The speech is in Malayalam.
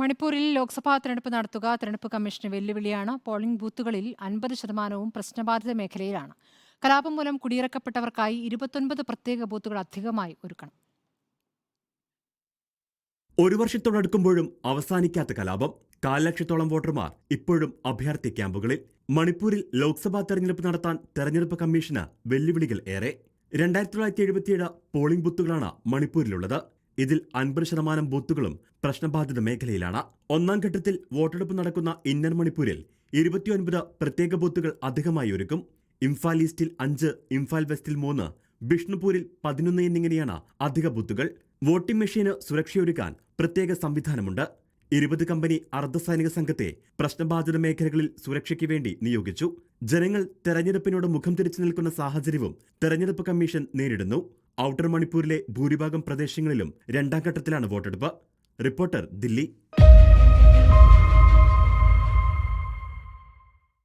മണിപ്പൂരിൽ ലോക്സഭാ തെരഞ്ഞെടുപ്പ് നടത്തുക തെരഞ്ഞെടുപ്പ് കമ്മീഷന് വെല്ലുവിളിയാണ്. പോളിംഗ് ബൂത്തുകളിൽ 50% പ്രശ്നബാധിത മേഖലയിലാണ്. കലാപം മൂലം കുടിയിറക്കപ്പെട്ടവർക്കായി 29 പ്രത്യേക ബൂത്തുകൾ അധികമായി ഒരുക്കണം. ഒരു വർഷത്തോടടുക്കുമ്പോഴും അവസാനിക്കാത്ത കലാപം. 4 ലക്ഷത്തോളം വോട്ടർമാർ ഇപ്പോഴും അഭയാർത്ഥി ക്യാമ്പുകളിൽ. മണിപ്പൂരിൽ ലോക്സഭാ തെരഞ്ഞെടുപ്പ് നടത്താൻ തെരഞ്ഞെടുപ്പ് കമ്മീഷന് വെല്ലുവിളികൾ ഏറെ. 2977 പോളിംഗ് ബൂത്തുകളാണ് മണിപ്പൂരിലുള്ളത്. ഇതിൽ 50% ബൂത്തുകളും പ്രശ്നബാധിത മേഖലയിലാണ്. ഒന്നാം ഘട്ടത്തിൽ വോട്ടെടുപ്പ് നടക്കുന്ന ഇന്നർ മണിപ്പൂരിൽ 29 പ്രത്യേക ബൂത്തുകൾ അധികമായി ഒരുക്കും. ഇംഫാൽ ഈസ്റ്റിൽ 5, ഇംഫാൽ വെസ്റ്റിൽ 3, ബിഷ്ണുപൂരിൽ 11 എന്നിങ്ങനെയാണ് അധിക ബൂത്തുകൾ. വോട്ടിംഗ് മെഷീന് സുരക്ഷയൊരുക്കാൻ പ്രത്യേക സംവിധാനമുണ്ട്. 20 കമ്പനി അർദ്ധസൈനിക സംഘത്തെ പ്രശ്നബാധിത മേഖലകളിൽ സുരക്ഷയ്ക്ക് വേണ്ടി നിയോഗിച്ചു. ജനങ്ങൾ തെരഞ്ഞെടുപ്പിനോട് മുഖം തിരിച്ചു നിൽക്കുന്ന സാഹചര്യവും തെരഞ്ഞെടുപ്പ് കമ്മീഷൻ നേരിടുന്നു. ഔട്ടർ മണിപ്പൂരിലെ ഭൂരിഭാഗം പ്രദേശങ്ങളിലും രണ്ടാം ഘട്ടത്തിലാണ് വോട്ടെടുപ്പ്. റിപ്പോർട്ടർ, ദില്ലി.